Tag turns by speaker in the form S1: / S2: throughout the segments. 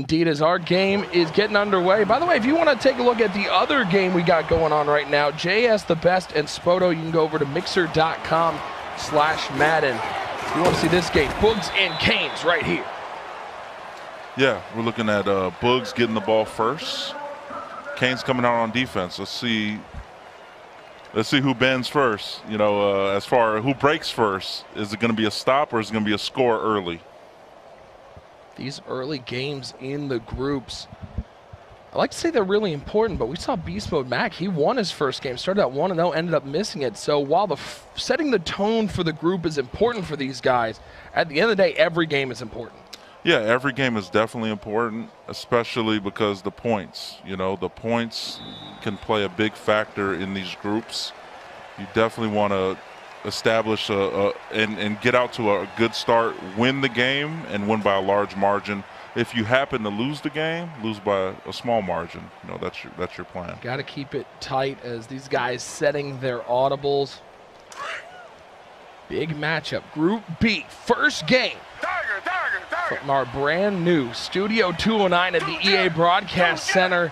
S1: indeed, as our game is getting underway. By the way, if you want to take a look at the other game we got going on right now, JS the Best and Spoto, you can go over to mixer.com/Madden. If you want to see this game, Boogz and Kaykayes right here.
S2: Yeah, we're looking at Boogz getting the ball first. Kaykayes coming out on defense. Let's see who bends first. You know, as far as who breaks first. Is it going to be a stop or is it going to be a score early?
S1: These early games in the groups, I like to say they're really important, but we saw Beast Mode Mac. He won his first game, started out 1-0, ended up missing it. So while setting the tone for the group is important for these guys, at the end of the day, every game is important.
S2: Yeah, every game is definitely important, especially because the points. You know, the points can play a big factor in these groups. You definitely want to establish and get out to a good start, win the game, and win by a large margin. If you happen to lose the game, lose by a small margin. You know, that's your plan.
S1: Got to keep it tight as these guys setting their audibles. Big matchup, Group B, first game from our brand new Studio 209 at the EA Broadcast Center.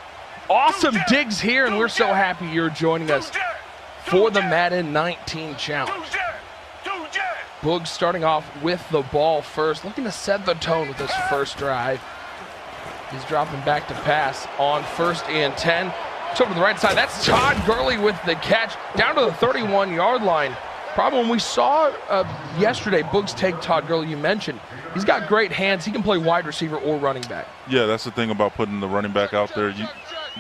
S1: Awesome digs here, and we're so happy you're joining us for the Madden 19 Challenge. Boogz starting off with the ball first, looking to set the tone with this first drive. He's dropping back to pass on 1st and 10. It's over to the right side. That's Todd Gurley with the catch down to the 31-yard line. Problem when we saw yesterday Boogz take Todd Gurley, you mentioned, he's got great hands. He can play wide receiver or running back. Yeah,
S2: that's the thing about putting the running back out there. You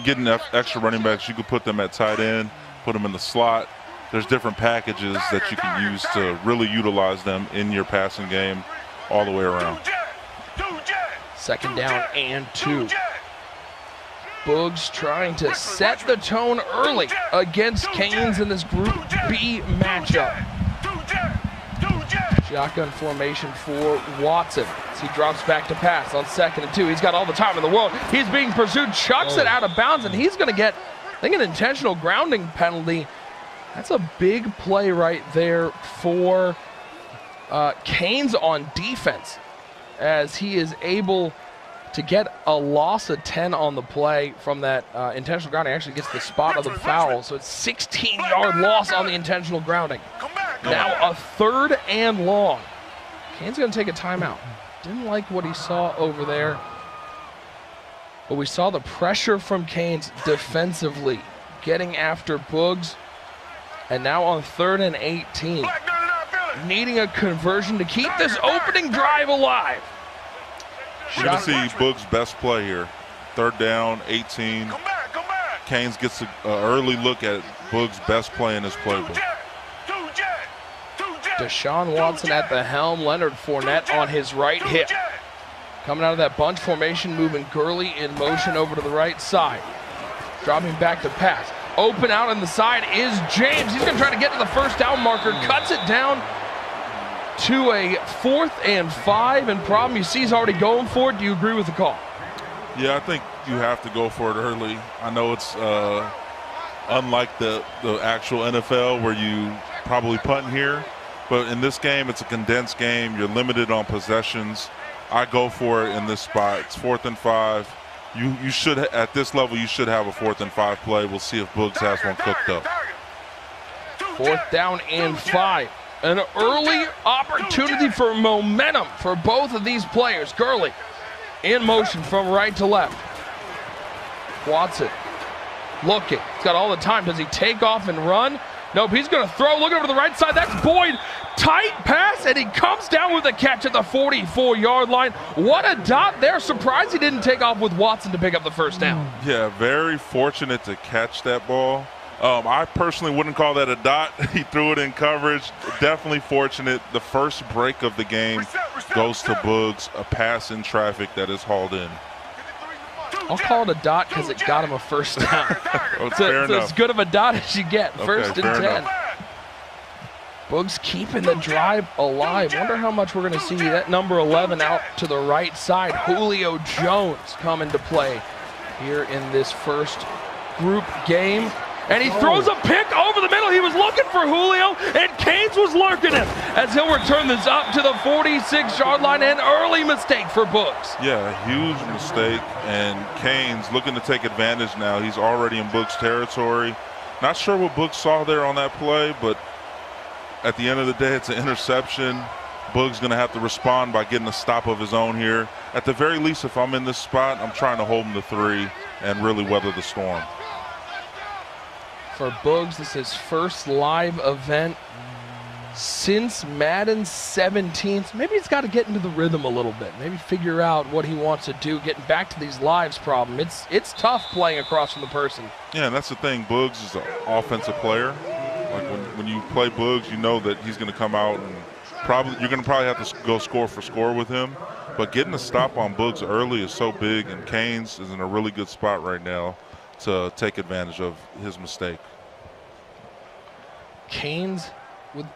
S2: getting extra running backs, you could put them at tight end, put them in the slot. There's different packages that you can use to really utilize them in your passing game all the way around.
S1: 2nd down and 2. Boogz trying to set the tone early against Kaykayes in this Group B matchup. Shotgun formation for Watson as he drops back to pass on 2nd and 2. He's got all the time in the world. He's being pursued, chucks it out of bounds, and he's going to get, I think, an intentional grounding penalty. That's a big play right there for Kaykayes on defense, as he is able to get a loss of 10 on the play from that intentional grounding. Actually gets the spot of the foul, so it's 16-yard loss on the intentional grounding. Now a 3rd and long. Kaykayes going to take a timeout. Didn't like what he saw over there, but we saw the pressure from Kaykayes defensively, getting after Boogz. And now on 3rd and 18, needing a conversion to keep this opening drive alive.
S2: We're going to see Boogz' best play here. 3rd down, 18. Kaykayes gets an early look at Boogz' best play in his playbook.
S1: Deshaun Watson at the helm, Leonard Fournette on his right hip. Coming out of that bunch formation, moving Gurley in motion over to the right side. Dropping back to pass. Open out on the side is James. He's going to try to get to the 1st down marker. Cuts it down to a 4th and 5. And problem, you see he's already going for it. Do you agree with the call?
S2: Yeah, I think you have to go for it early. I know it's unlike the actual NFL where you probably punt here. But in this game, it's a condensed game. You're limited on possessions. I go for it in this spot. It's 4th and 5. You should, at this level, you should have a 4th and 5 play. We'll see if Boogz has one cooked up.
S1: 4th down and 5. An early opportunity for momentum for both of these players. Gurley in motion from right to left. Watson looking. He's got all the time. Does he take off and run? Nope, he's going to throw. Look over to the right side. That's Boyd. Tight pass, and he comes down with a catch at the 44-yard line. What a dot there. Surprised he didn't take off with Watson to pick up the 1st down.
S2: Yeah, very fortunate to catch that ball. I personally wouldn't call that a dot. He threw it in coverage. Definitely fortunate. The first break of the game goes to Boogz, a pass in traffic that is hauled in.
S1: I'll call it a dot because it got him a 1st down.
S2: It's
S1: as good of a dot as you get. 1st and 10. Boogz keeping the drive alive. Wonder how much we're going to see that number 11 out to the right side. Julio Jones come into play here in this first group game. and he throws a pick over the middle. He was looking for Julio, and Kaykayes was lurking him as he'll return this up to the 46-yard line. An early mistake for Boogz.
S2: Yeah, huge mistake, and Kaykayes looking to take advantage now. He's already in Boogz territory. Not sure what Boogz saw there on that play, but at the end of the day, it's an interception. Boogz going to have to respond by getting a stop of his own here. At the very least, if I'm in this spot, I'm trying to hold him to 3 and really weather the storm.
S1: For Boogz, this is his first live event since Madden 17. Maybe he's got to get into the rhythm a little bit. Maybe figure out what he wants to do, getting back to these lives problem. It's tough playing across from the person.
S2: Yeah, and that's the thing. Boogz is an offensive player. Like when you play Boogz, you know that he's going to come out and you're going to probably have to go score for score with him. But getting a stop on Boogz early is so big, and Kaykayes is in a really good spot right now to take advantage of his mistake.
S1: Kaykayes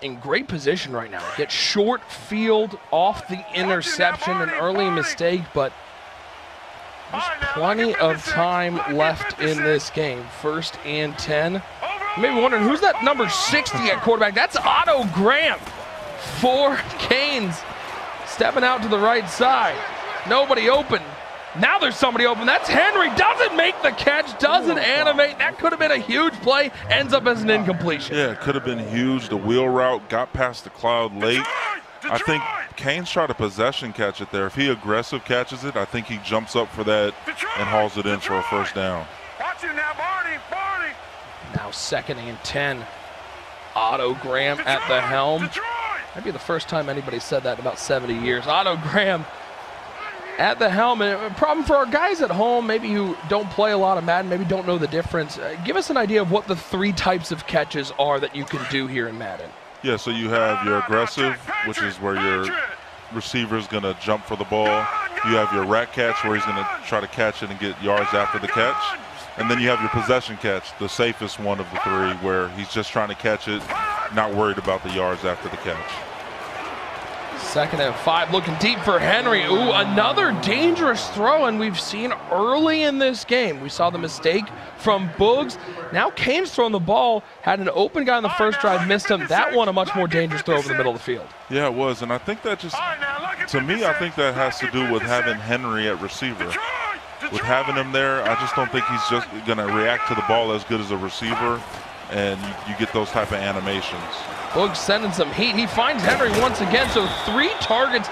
S1: in great position right now. Gets short field off the interception, an early mistake, but there's plenty of time left in this game. 1st and 10. You may be wondering, who's that number 60 at quarterback? That's Otto Graham for Kaykayes. Stepping out to the right side. Nobody open. Now there's somebody open. That's Henry. Doesn't make the catch. Doesn't animate. That could have been a huge play. Ends up as an incompletion.
S2: Yeah, it could have been huge. The wheel route got past the cloud late. I think Kaykayes tried a possession catch it there. If he aggressive catches it, I think he jumps up for that and hauls it in for a first down.
S1: Now 2nd and 10. Otto Graham at the helm. Might be the first time anybody said that in about 70 years. Otto Graham at the helm. And a problem for our guys at home, maybe who don't play a lot of Madden, maybe don't know the difference. Give us an idea of what the 3 types of catches are that you can do here in Madden.
S2: Yeah, so you have your aggressive, which is where your receiver is going to jump for the ball. You have your rack catch, where he's going to try to catch it and get yards after the catch. And then you have your possession catch, the safest one of the 3, where he's just trying to catch it, not worried about the yards after the catch.
S1: 2nd and 5, looking deep for Henry. Ooh, another dangerous throw, and we've seen early in this game. We saw the mistake from Boogz. Now Kaykayes throwing the ball, had an open guy on the first drive, missed him. That one a much more dangerous throw over the middle of the field.
S2: Yeah, it was, and I think that just, to me, I think that has to do with having Henry at receiver. With having him there, I just don't think he's just going to react to the ball as good as a receiver, and you get those type of animations.
S1: Boogz sending some heat. He finds Henry once again, so 3 targets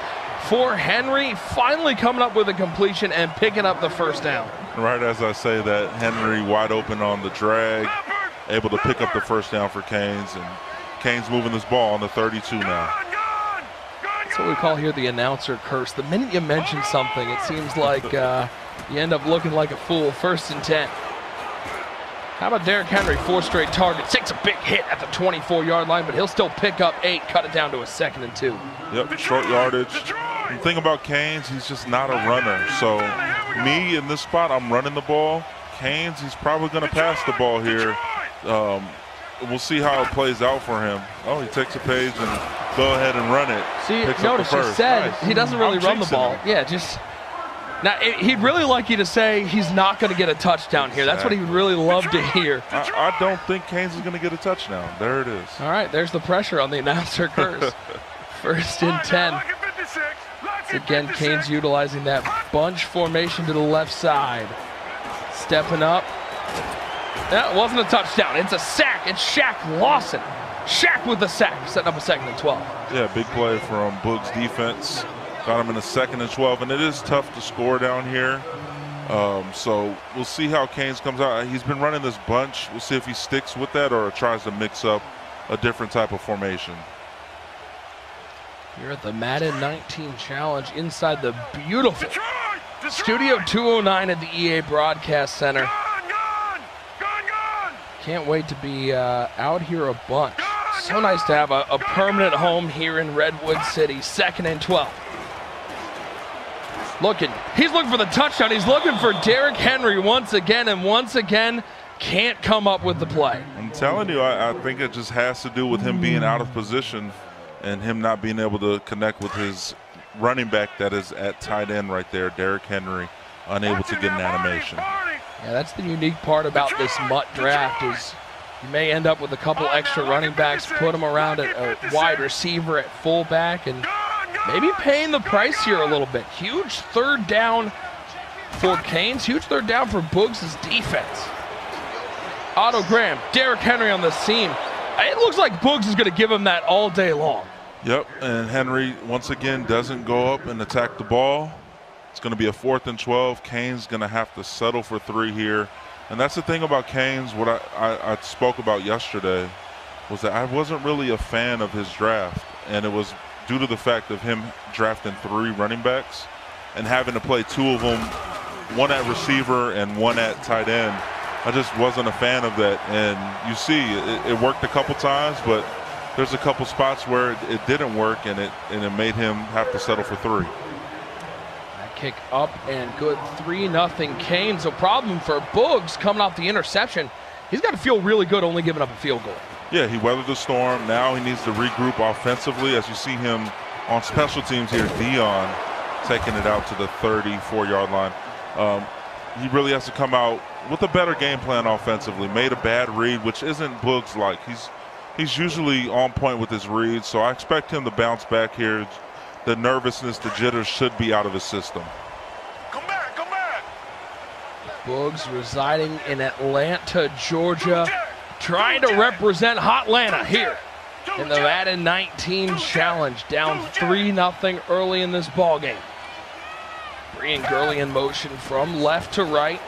S1: for Henry, finally coming up with a completion and picking up the first down.
S2: Right as I say that, Henry wide open on the drag, able to pick up the first down for Kaykayes, and Kaykayes moving this ball on the 32 now.
S1: That's what we call here the announcer curse. The minute you mention something, it seems like you end up looking like a fool. 1st and 10. How about Derrick Henry? 4 straight targets. Takes a big hit at the 24-yard line, but he'll still pick up 8, cut it down to a 2nd and 2.
S2: Yep, short yardage. The thing about Kaykayes, he's just not a runner. So me in this spot, I'm running the ball. Kaykayes, he's probably going to pass the ball here. We'll see how it plays out for him. Oh, he takes a page and go ahead and run it.
S1: See, notice you said he doesn't really run the ball.
S2: Him.
S1: Yeah, just now he'd really like you to say he's not going to get a touchdown here. That's what he would really love to hear.
S2: I don't think Kaykayes is going to get a touchdown. There it is.
S1: All right, there's the pressure on the announcer curse. 1st and 10. Again, Kaykayes utilizing that bunch formation to the left side. Stepping up. That wasn't a touchdown. It's a sack. It's Shaq Lawson. Shaq with the sack, setting up a 2nd and 12.
S2: Yeah, big play from Boogz defense. Got him in a 2nd and 12, and it is tough to score down here. So we'll see how Kaykayes comes out. He's been running this bunch. We'll see if he sticks with that or tries to mix up a different type of formation.
S1: Here at the Madden 19 Challenge inside the beautiful Studio 209 at the EA Broadcast Center. Can't wait to be out here a bunch. So nice to have a permanent home here in Redwood City. 2nd and 12. He's looking for the touchdown. He's looking for Derrick Henry once again, and once again can't come up with the play.
S2: I'm telling you, I think it just has to do with him being out of position and him not being able to connect with his running back that is at tight end right there, Derrick Henry, unable to get an animation.
S1: Yeah, that's the unique part about this MUT draft is You may end up with a couple extra running backs, put them around a wide receiver at fullback, and maybe paying the price here a little bit. Huge third down for Kaykayes, huge third down for Boogz' defense. Otto Graham, Derrick Henry on the seam. It looks like Boogz is going to give him that all day long.
S2: Yep, and Henry once again doesn't go up and attack the ball. It's going to be a 4th and 12. Kaykayes going to have to settle for 3 here. And that's the thing about Kaykayes, what I spoke about yesterday, was that I wasn't really a fan of his draft. And it was due to the fact of him drafting 3 running backs and having to play 2 of them, 1 at receiver and 1 at tight end. I just wasn't a fan of that. And you see, it worked a couple times, but there's a couple spots where it didn't work, and it made him have to settle for 3.
S1: Kick up and good, 3-0 Kaykayes. So problem for Boogz coming off the interception. He's got to feel really good only giving up a field goal.
S2: Yeah, he weathered the storm. Now he needs to regroup offensively. As you see him on special teams here, Dion taking it out to the 34-yard line. He really has to come out with a better game plan offensively. Made a bad read, which isn't Boogz like. He's usually on point with his reads, so I expect him to bounce back here. The nervousness, the jitters should be out of his system.
S3: Come back, come back.
S1: Boogz residing in Atlanta, Georgia, trying to represent Hotlanta here in the Madden 19 Challenge. Down 3-0 early in this ball game. Bringing Gurley in motion from left to right,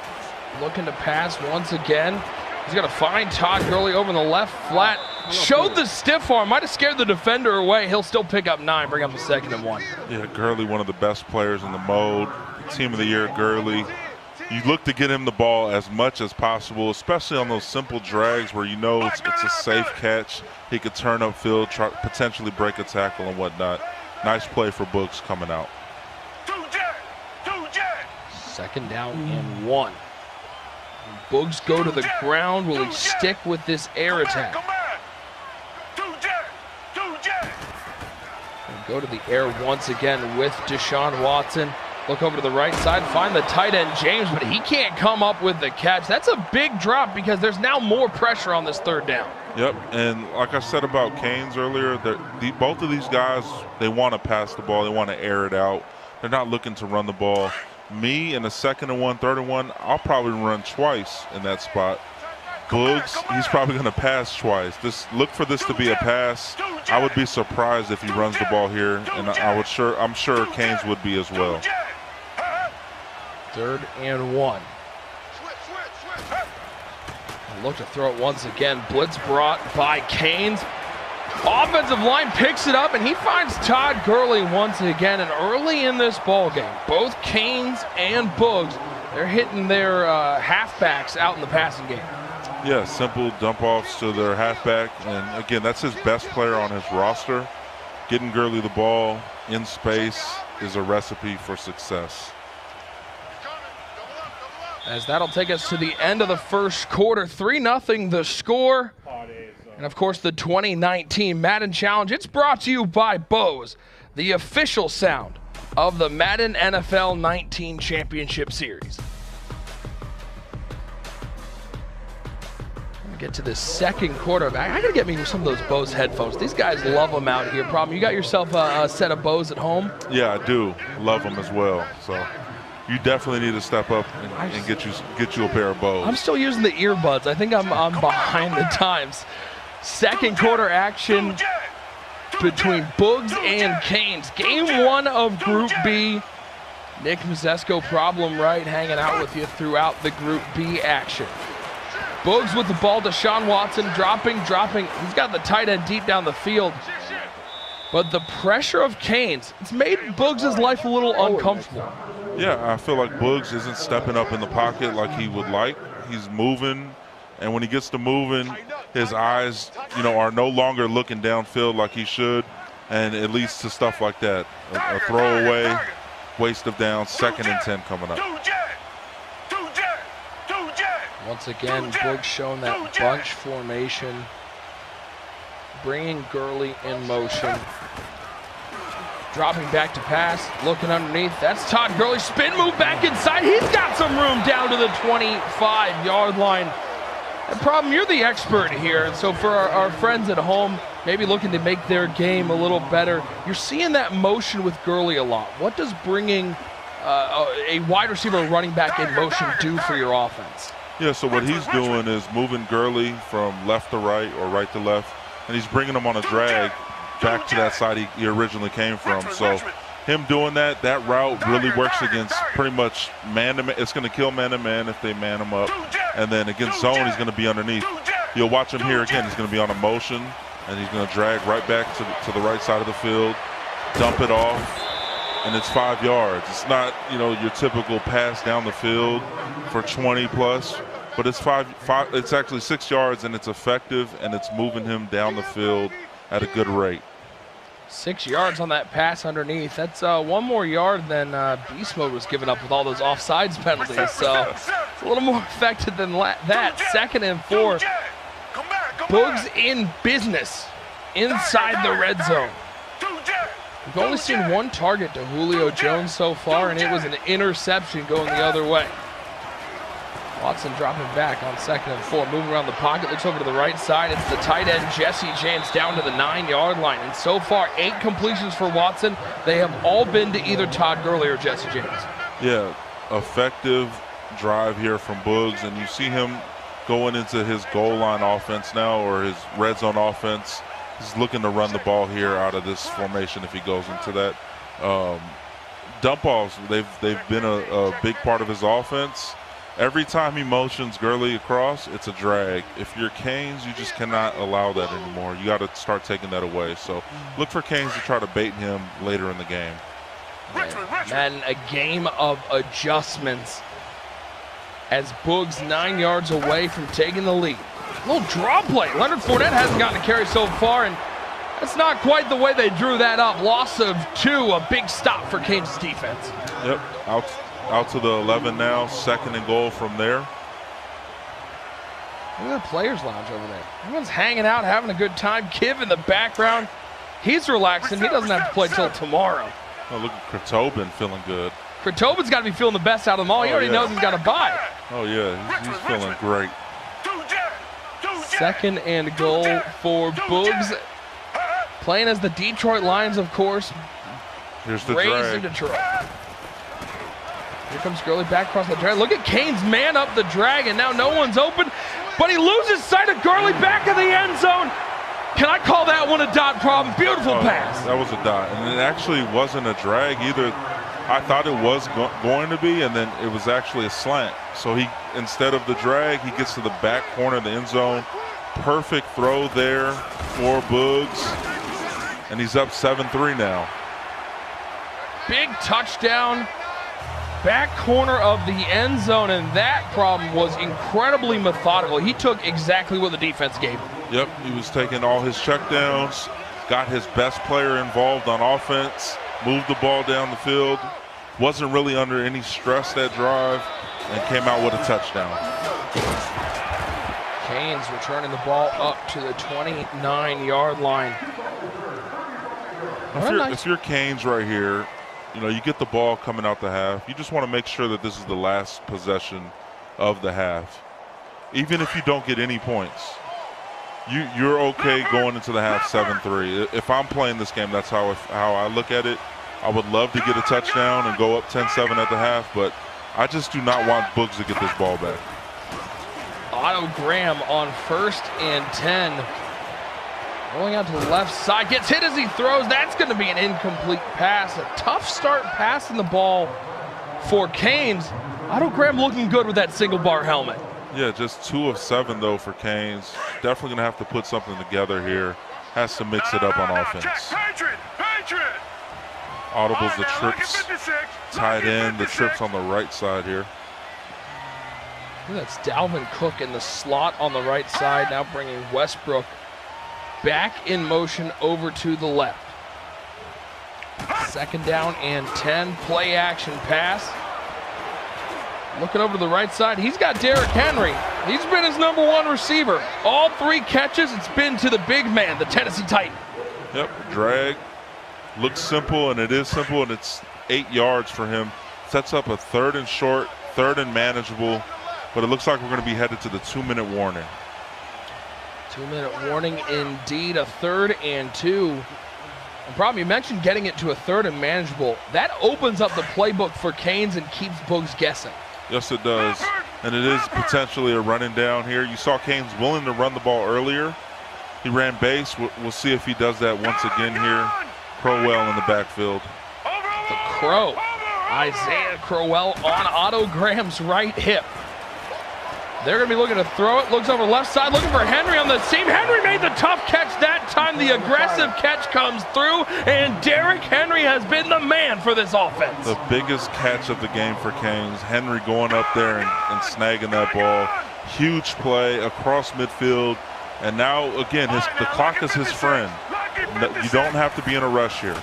S1: looking to pass once again. He's going to find Todd Gurley over in the left flat. Showed the stiff arm, might have scared the defender away. He'll still pick up 9, bring up a 2nd and 1.
S2: Yeah, Gurley, one of the best players in the mode. Team of the year, Gurley. You look to get him the ball as much as possible, especially on those simple drags where you know it's a safe catch. He could turn upfield, potentially break a tackle and whatnot. Nice play for Boogz coming out.
S1: 2nd down and 1. Boogz go to the ground. Will he stick with this air attack? And go to the air once again with Deshaun Watson. Look over to the right side, find the tight end James, but he can't come up with the catch. That's a big drop because there's now more pressure on this 3rd down.
S2: Yep, and like I said about Kaykayes earlier, both of these guys, they want to pass the ball. They want to air it out. They're not looking to run the ball. Me in a 2nd and 1, 3rd and 1, I'll probably run twice in that spot. Boogz, he's probably going to pass twice. Look for this to be a pass. I would be surprised if he runs the ball here, and I'm sure Kaykayes would be as well.
S1: 3rd and 1. Look to throw it once again. Blitz brought by Kaykayes. Offensive line picks it up, and he finds Todd Gurley once again. And early in this ball game, both Kaykayes and Boogz, they're hitting their halfbacks out in the passing game.
S2: Yeah, simple dump offs to their halfback, and again, that's his best player on his roster. Getting Gurley the ball in space is a recipe for success.
S1: As that'll take us to the end of the 1st quarter. 3-0 the score. And of course, the 2019 Madden Challenge. It's brought to you by Boogz, the official sound of the Madden NFL 19 Championship Series. Get to the 2nd quarter. I gotta get me some of those Boogz headphones. These guys love them out here. Problem, you got yourself a set of Boogz at home?
S2: Yeah, I do. Love them as well. So you definitely need to step up and get you a pair of Boogz.
S1: I'm still using the earbuds. I think I'm behind the times. 2nd quarter action between Boogz and Kaykayes. Game 1 of Group B. Nick Mazesco, problem right, hanging out with you throughout the Group B action. Boogz with the ball, Deshaun Watson dropping. He's got the tight end deep down the field. But the pressure of Kaykayes, it's made Boogz' life a little uncomfortable.
S2: Yeah, I feel like Boogz isn't stepping up in the pocket like he would like. He's moving, and when he gets to moving, his eyes, are no longer looking downfield like he should, and it leads to stuff like that. A throwaway, waste of downs, 2nd and 10 coming up.
S1: Once again, Boogz showing that bunch formation, bringing Gurley in motion. Dropping back to pass, looking underneath. That's Todd Gurley. Spin move back inside. He's got some room down to the 25-yard line. And Problem, you're the expert here. And so for our friends at home, maybe looking to make their game a little better, you're seeing that motion with Gurley a lot. What does bringing a wide receiver or running back in motion do for your offense?
S2: Yeah, so what he's doing is moving Gurley from left to right or right to left, and he's bringing him on a drag back to that side he originally came from. So him doing that route really works against pretty much man-to-man. It's going to kill man-to-man if they man him up. And then against zone, he's going to be underneath. You'll watch him here again. He's going to be on a motion, and he's going to drag right back to the right side of the field, dump it off, and it's 5 yards. It's not, your typical pass down the field for 20 plus, but it's it's actually 6 yards, and it's effective, and it's moving him down the field at a good rate.
S1: 6 yards on that pass underneath. That's 1 more yard than Beast Mode was giving up with all those offsides penalties. So it's a little more effective than that. 2nd and 4. Boogz in business inside the red zone. We've only seen 1 target to Julio Jones so far, and it was an interception going the other way. Watson dropping back on 2nd and 4, moving around the pocket, looks over to the right side. It's the tight end, Jesse James, down to the 9-yard line. And so far, 8 completions for Watson. They have all been to either Todd Gurley or Jesse James.
S2: Yeah, effective drive here from Boogz, and you see him going into his goal line offense now, or his red zone offense. He's looking to run the ball here out of this formation if he goes into that. Dump offs, they've been a big part of his offense. Every time he motions Gurley across, it's a drag. If you're Canes, you just cannot allow that anymore. You got to start taking that away. So look for Canes to try to bait him later in the game.
S1: Madden, a game of adjustments as Boogz 9 yards away from taking the lead. A little draw play. Leonard Fournette hasn't gotten a carry so far, and that's not quite the way they drew that up. Loss of 2, a big stop for Canes' defense.
S2: Yep, out to the 11 now, 2nd and goal from there.
S1: Look at the players' lounge over there. Everyone's hanging out, having a good time. Kiv in the background. He's relaxing. He doesn't have to play till tomorrow.
S2: Oh, look at Krotobin feeling good.
S1: Krotobin's got to be feeling the best out of them all. He already knows he's got to bye.
S2: Oh, yeah, he's feeling great.
S1: 2nd and goal for Boogz. Playing as the Detroit Lions, of course.
S2: Here's the
S1: raised
S2: drag.
S1: in Detroit. Here comes Gurley back across the drag. Look at Canes man up the drag, and now no one's open, but he loses sight of Gurley back in the end zone. Can I call that one a dot problem? Beautiful pass.
S2: That was a dot, and it actually wasn't a drag either. I thought it was going to be, and then it was actually a slant. So he, instead of the drag, he gets to the back corner of the end zone. Perfect throw there for Boogz, and he's up 7-3 now.
S1: Big touchdown, back corner of the end zone, and that Problem was incredibly methodical. He took exactly what the defense gave him.
S2: Yep, he was taking all his checkdowns, got his best player involved on offense, moved the ball down the field, wasn't really under any stress that drive, and came out with a touchdown.
S1: Canes returning the ball up to the 29-yard line.
S2: If you're Canes right here, you get the ball coming out the half. You just want to make sure that this is the last possession of the half. Even if you don't get any points, you're okay going into the half 7-3. If I'm playing this game, that's how I look at it. I would love to get a touchdown and go up 10-7 at the half, but I just do not want Boogz to get this ball back.
S1: Otto Graham on 1st and 10. Rolling out to the left side, gets hit as he throws. That's going to be an incomplete pass. A tough start passing the ball for Canes. Otto Graham looking good with that single bar helmet.
S2: Yeah, just 2 of 7 though for Canes. Definitely going to have to put something together here. Has to mix it up on offense. Audibles the trips, tight end, the trips on the right side here.
S1: That's Dalvin Cook in the slot on the right side, now bringing Westbrook back in motion over to the left. 2nd down and 10, play action pass. Looking over to the right side, he's got Derrick Henry. He's been his #1 receiver. All 3 catches, it's been to the big man, the Tennessee Titan.
S2: Yep, drag. Looks simple, and it is simple, and it's 8 yards for him. Sets up a 3rd and short, 3rd and manageable. but it looks like we're going to be headed to the 2-minute warning.
S1: 2-minute warning indeed, a 3rd and 2. The problem, you mentioned getting it to a 3rd and manageable. That opens up the playbook for Kaykayes and keeps Boogz guessing.
S2: Yes, it does. And it is potentially a running down here. You saw Kaykayes willing to run the ball earlier. He ran base. We'll see if he does that once again here. Crowell in the backfield.
S1: The Crow, Isaiah Crowell on Otto Graham's right hip. They're going to be looking to throw it. Looks over left side, looking for Henry on the seam. Henry made the tough catch that time. The aggressive catch comes through, and Derrick Henry has been the man for this offense.
S2: The biggest catch of the game for Kaykayes. Henry going up there and snagging that ball. Huge play across midfield. And now, again, the clock is his friend. You don't have to be in a rush here.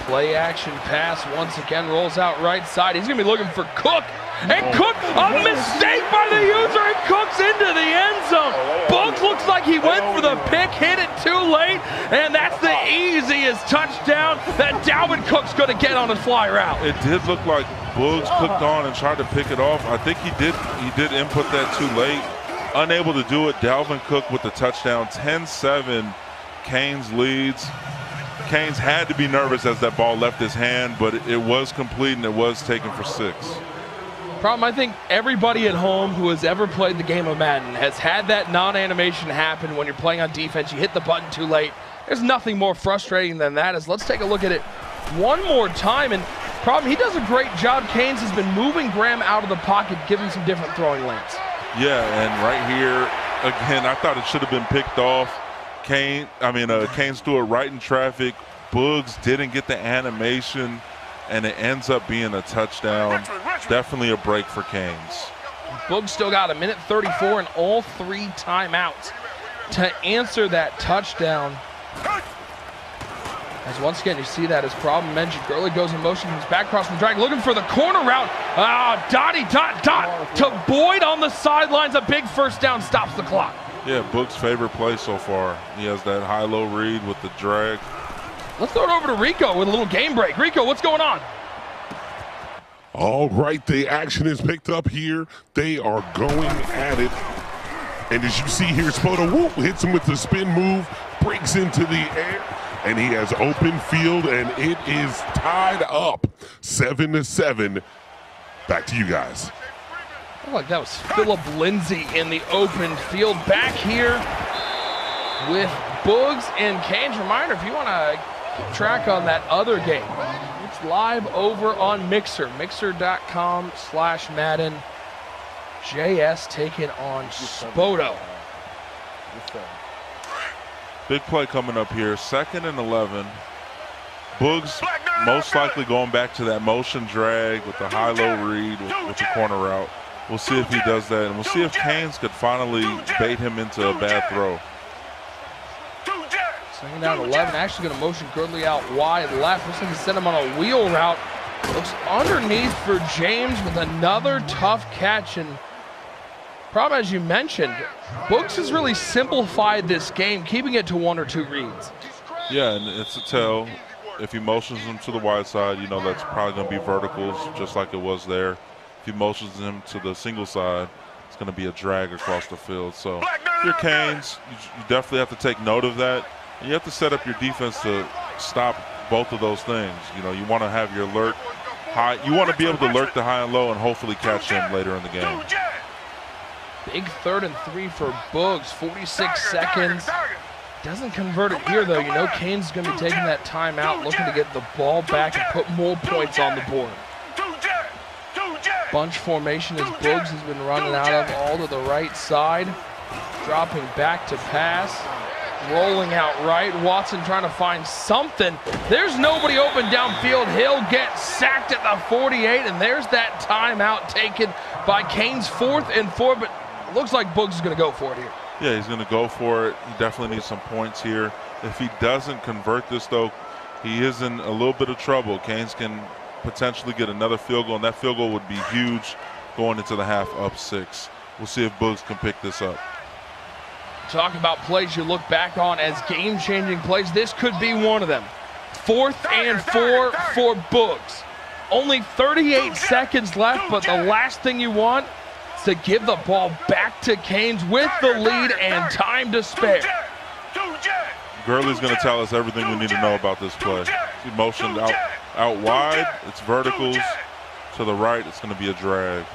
S1: Play action pass once again rolls out right side. He's going to be looking for Cook. And Cook, a mistake by the user, and Cook's into the end zone. Boogz looks like he went for the pick, hit it too late, and that's the easiest touchdown that Dalvin Cook's going to get on his fly route.
S2: It did look like Boogz clicked on and tried to pick it off. I think he did input that too late. Unable to do it. Dalvin Cook with the touchdown. 10-7, Kaykayes leads. Kaykayes had to be nervous as that ball left his hand, but it was complete and it was taken for 6.
S1: Problem, I think everybody at home who has ever played the game of Madden has had that non-animation happen when you're playing on defense. You hit the button too late. There's nothing more frustrating than that. Let's take a look at it one more time. And problem, he does a great job. Kaykayes has been moving Graham out of the pocket, giving some different throwing lanes.
S2: Yeah, and right here, again, I thought it should have been picked off. Kaykayes threw it right in traffic. Boogz didn't get the animation, and it ends up being a touchdown. Definitely a break for Kaykayes.
S1: Boogz still got 1:34 and all 3 timeouts to answer that touchdown. As once again, you see that as problem mentioned. Gurley goes in motion, comes back across the drag, looking for the corner route. Dot to Boyd on the sidelines. A big first down stops the clock.
S2: Yeah, Boogz' favorite play so far. He has that high-low read with the drag.
S1: Let's throw it over to Rico with a little game break. Rico, what's going on?
S4: All right, the action is picked up here. They are going at it. And as you see here, Spoto hits him with the spin move, breaks into the air, and he has open field, and it is tied up 7-7. Back to you guys.
S1: I feel like that was Phillip Lindsay in the open field. Back here with Boogz and Kaykayes. Reminder, if you want to keep track on that other game, it's live over on Mixer, mixer.com/Madden. JS taking on Spoto.
S2: Big play coming up here, 2nd and 11. Boogz most likely going back to that motion drag with the high-low read with the corner route. We'll see if he does that, and we'll see if Kaykayes could finally bait him into a bad throw.
S1: 2nd down 11, actually going to motion Gurley out wide left. Looks like he sent him on a wheel route. Looks underneath for James with another tough catch. And problem, as you mentioned, Boogz has really simplified this game, keeping it to 1 or 2 reads.
S2: Yeah, and it's a tell. If he motions him to the wide side, you know that's probably going to be verticals, just like it was there. If he motions him to the single side, it's going to be a drag across the field. So if you're Kaykayes, you definitely have to take note of that. And you have to set up your defense to stop both of those things. You know, you want to have your alert high. You want to be able to alert the high and low and hopefully catch him later in the game.
S1: Big 3rd and 3 for Boogz, 46 seconds. Doesn't convert it here, though. You know Kaykayes is going to be taking that timeout, looking to get the ball back and put more points on the board. Bunch formation as Boogz has been running out of, all to the right side. Dropping back to pass. Rolling out right. Watson trying to find something. There's nobody open downfield. He'll get sacked at the 48, and there's that timeout taken by Kaykayes. 4th and 4, but it looks like Boogz is going to go for it here.
S2: Yeah, he's going to go for it. He definitely needs some points here. If he doesn't convert this, though, he is in a little bit of trouble. Kaykayes can potentially get another field goal, and that field goal would be huge going into the half, up 6. We'll see if Boogz can pick this up.
S1: Talk about plays you look back on as game-changing plays. This could be one of them. 4th and 4 for Boogz. Only 38 seconds left, but the last thing you want is to give the ball back to Kaykayes with the lead and time to spare.
S2: Gurley's going to tell us everything we need to know about this play. He motioned out wide. It's verticals. To the right, it's going to be a drag.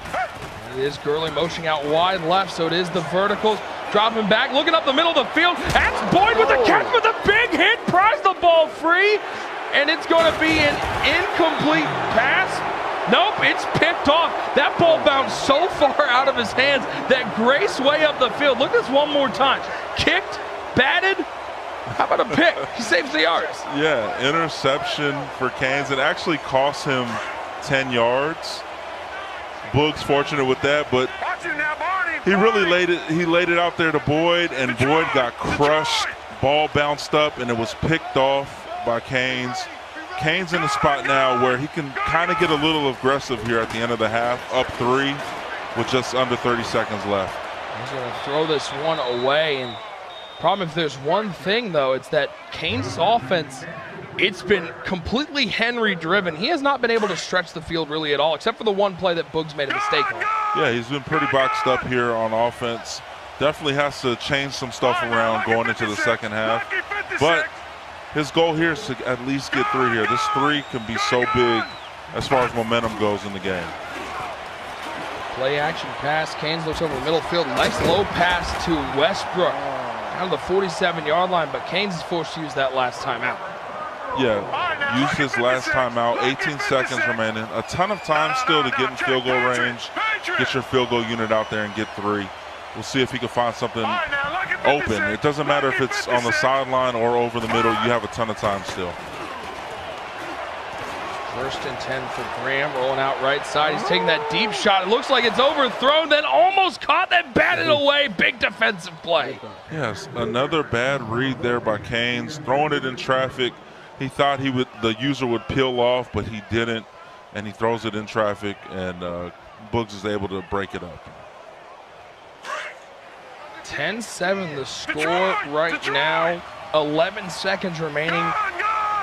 S1: It is Gurley motioning out wide left, so it is the verticals. Dropping back, looking up the middle of the field. That's Boyd with the catch, but the big hit pries the ball free. And it's going to be an incomplete pass. Nope, it's picked off. That ball bounced so far out of his hands that Grace way up the field. Look at this one more time. Kicked, batted. How about a pick? He saves the yards.
S2: Yeah, interception for Kaykayes. It actually cost him 10 yards. Boogz fortunate with that, but he really laid it out there to Boyd, and Boyd got crushed. Ball bounced up, and it was picked off by Kaykayes. Kaykayes in a spot now where he can kind of get a little aggressive here at the end of the half, up 3 with just under 30 seconds left.
S1: He's going to throw this one away, and problem, if there's one thing, though, it's that Kaykayes' offense, it's been completely Henry-driven. He has not been able to stretch the field really at all, except for the one play that Boogz made a mistake on.
S2: Yeah, he's been pretty boxed up here on offense. Definitely has to change some stuff around going into the second half. But his goal here is to at least get 3 here. This 3 can be so big as far as momentum goes in the game.
S1: Play action pass. Kaykayes looks over the middle field. Nice low pass to Westbrook. Down to the 47-yard line, but Kaykayes is forced to use that last timeout.
S2: Yeah, use his last timeout. 18 seconds remaining. A ton of time still to get in field goal range. Get your field goal unit out there and get 3. We'll see if he can find something open. It doesn't matter if it's on the sideline or over the middle. You have a ton of time still.
S1: 1st and 10 for Graham, rolling out right side. He's taking that deep shot. It looks like it's overthrown, then almost caught, then batted away. Big defensive play.
S2: Yes, another bad read there by Kaykayes, throwing it in traffic. He thought the user would peel off, but he didn't, and he throws it in traffic, and Boogz is able to break it up.
S1: 10-7 the score right now. 11 seconds remaining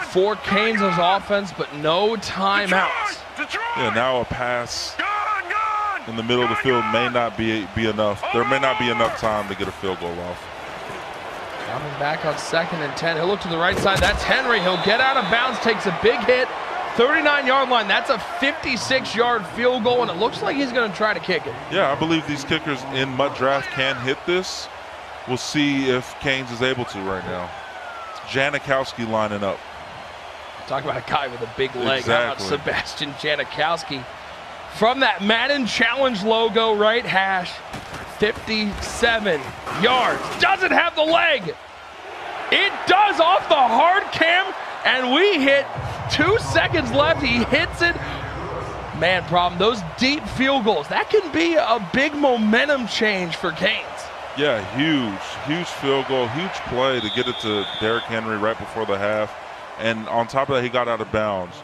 S1: for Kaykayes' offense, but no timeouts.
S2: Yeah, now a pass in the middle of the field may not be enough. There may not be enough time to get a field goal off.
S1: Coming back on 2nd and 10. He'll look to the right side. That's Henry. He'll get out of bounds, takes a big hit. 39-yard line. That's a 56-yard field goal, and it looks like he's going to try to kick it.
S2: Yeah, I believe these kickers in Mud Draft can hit this. We'll see if Kaykayes is able to right now. Janikowski lining up.
S1: Talk about a guy with a big leg.
S2: Exactly.
S1: How about Sebastian Janikowski? From that Madden Challenge logo, right hash, 57 yards. Doesn't have the leg. It does off the hard cam, and we hit 2 seconds left. He hits it. Man, problem, those deep field goals, that can be a big momentum change for Kaykayes.
S2: Yeah, huge field goal, huge play to get it to Derrick Henry right before the half. And on top of that, he got out of bounds.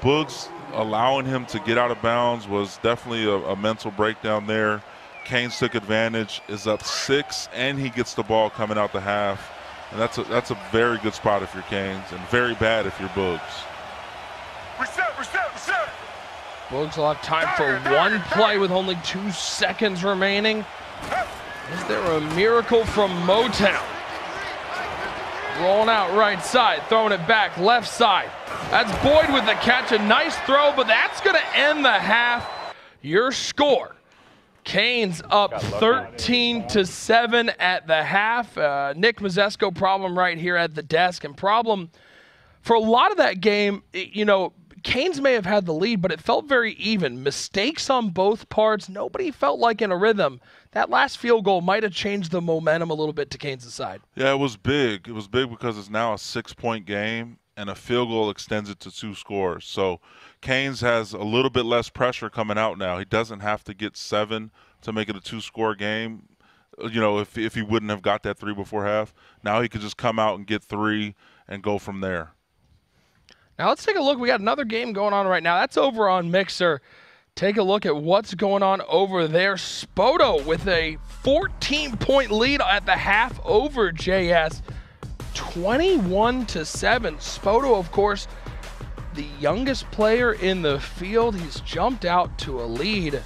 S2: Boogz allowing him to get out of bounds was definitely a mental breakdown there. Kaykayes took advantage, is up 6, and he gets the ball coming out the half. And that's a very good spot if you're Kaykayes, and very bad if you're Boogz.
S3: Reset.
S1: Boogz will have time for one play with only 2 seconds remaining. Is there a miracle from Motown? Rolling out right side, throwing it back left side. That's Boyd with the catch, a nice throw, but that's going to end the half. Your score, Kaykayes up 13-7 at the half. Nick Mazesco problem right here at the desk, and problem for a lot of that game, you know, Kaykayes may have had the lead, but it felt very even. Mistakes on both parts. Nobody felt like in a rhythm. That last field goal might have changed the momentum a little bit to Kaykayes' side.
S2: Yeah, it was big. It was big because it's now a 6-point game, and a field goal extends it to 2 scores. So Kaykayes has a little bit less pressure coming out now. He doesn't have to get 7 to make it a 2-score game. You know, if he wouldn't have got that 3 before half, now he could just come out and get 3 and go from there.
S1: Now let's take a look. We got another game going on right now. That's over on Mixer. Take a look at what's going on over there. Spoto with a 14-point lead at the half over JS. 21-7. Spoto, of course, the youngest player in the field. He's jumped out to a lead.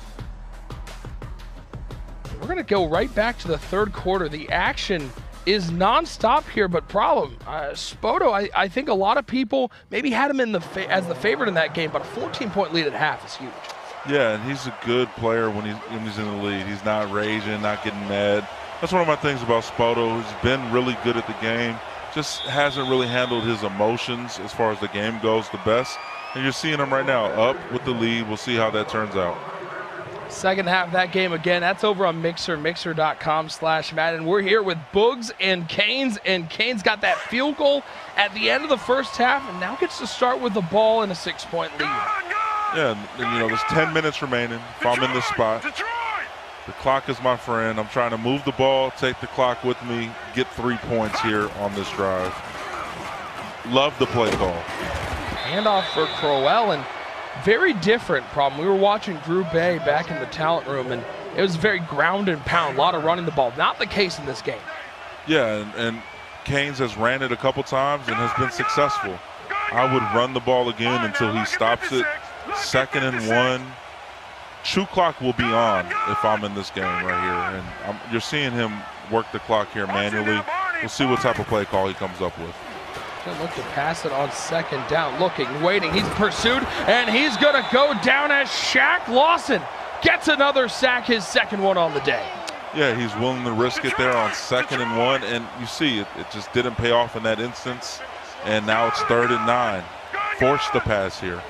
S1: We're going to go right back to the third quarter. The action is nonstop here, but problem, Spoto, I think a lot of people maybe had him in as the favorite in that game, but a 14-point lead at half is huge.
S2: Yeah, and he's a good player when he's in the lead. He's not raging, not getting mad. That's one of my things about Spoto. He's been really good at the game, just hasn't really handled his emotions as far as the game goes the best. And you're seeing him right now up with the lead. We'll see how that turns out.
S1: Second half of that game again, that's over on Mixer, mixer.com/Madden. We're here with Boogz and Kaykayes got that field goal at the end of the first half and now gets to start with the ball in a 6-point lead.
S2: Yeah, and you know, there's 10 minutes remaining. If I'm in this spot, the clock is my friend. I'm trying to move the ball, take the clock with me, get 3 points here on this drive. Love the play call.
S1: Handoff for Crowell, and very different problem. We were watching Group A back in the talent room, and it was very ground and pound, a lot of running the ball. Not the case in this game.
S2: Yeah, and Kaykayes has ran it a couple times and has been successful. I would run the ball again until he stops it. 2nd and 1. True clock will be on if I'm in this game right here. And you're seeing him work the clock here manually. We'll see what type of play call he comes up with.
S1: Gonna look to pass it on 2nd down. Looking, waiting. He's pursued, and he's gonna go down as Shaq Lawson gets another sack, his 2nd one on the day.
S2: Yeah, he's willing to risk it there on 2nd and 1, and you see it just didn't pay off in that instance. And now it's 3rd and 9. Force the pass here.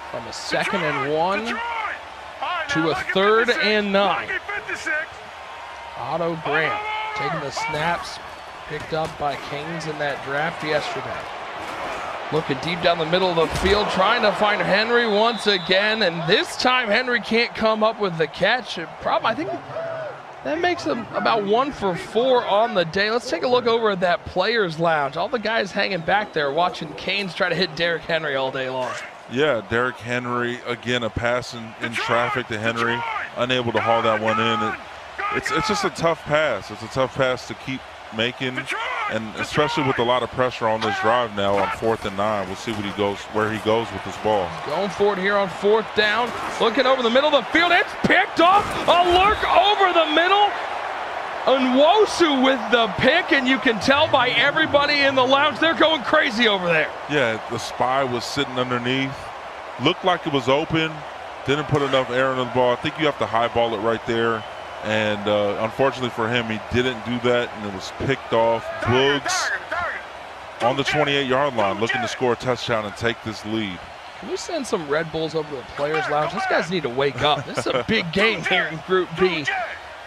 S1: From a 2nd and 1 to a 3rd and 9. Otto Graham taking the snaps, picked up by Kings in that draft yesterday. Looking deep down the middle of the field, trying to find Henry once again, and this time Henry can't come up with the catch. I think that makes him about 1 for 4 on the day. Let's take a look over at that players lounge. All the guys hanging back there watching Kaykayes try to hit Derrick Henry all day long.
S2: Yeah, Derrick Henry, again, a pass in traffic to Henry, unable to haul that one in. It's just a tough pass. It's a tough pass to keep making, and especially with a lot of pressure on this drive now on 4th and 9. We'll see where he goes with this ball.
S1: Going for it here on 4th down. Looking over the middle of the field. It's picked off. A lurk over the middle. Nwosu with the pick, and you can tell by everybody in the lounge they're going crazy over there.
S2: Yeah, the spy was sitting underneath. Looked like it was open. Didn't put enough air into the ball. I think you have to highball it right there. And unfortunately for him, he didn't do that, and it was picked off. Boogz on the 28-yard line, looking to score a touchdown and take this lead.
S1: Can we send some Red Bulls over to the players' lounge? These guys need to wake up. This is a big game here in Group B.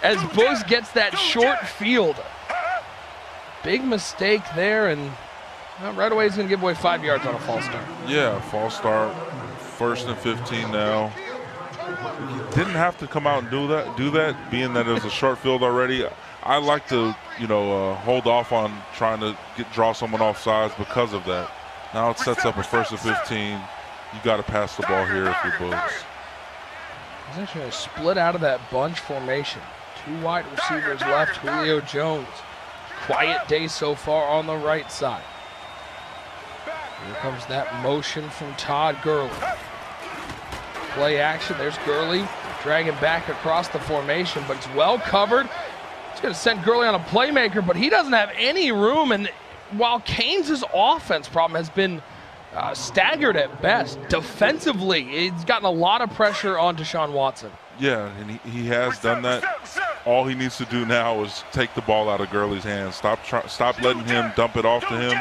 S1: As Boogz gets that short field. Big mistake there, and right away he's going to give away 5 yards on a false start.
S2: Yeah, false start. 1st and 15 now. He didn't have to come out and do that, being that it was a short field already. I like to, hold off on trying to draw someone off sides because of that. Now it sets up a 1st and 15. You got to pass the ball here if you're Boogz.
S1: He's actually going to split out of that bunch formation. 2 wide receivers left, Julio Jones. Quiet day so far on the right side. Here comes that motion from Todd Gurley. Play action, there's Gurley dragging back across the formation, but it's well covered. It's going to send Gurley on a playmaker, but he doesn't have any room, and while Kaykayes' offense problem has been staggered at best, defensively, he's gotten a lot of pressure on Deshaun Watson.
S2: Yeah, and he has done that. All he needs to do now is take the ball out of Gurley's hands. Stop letting him dump it off to him.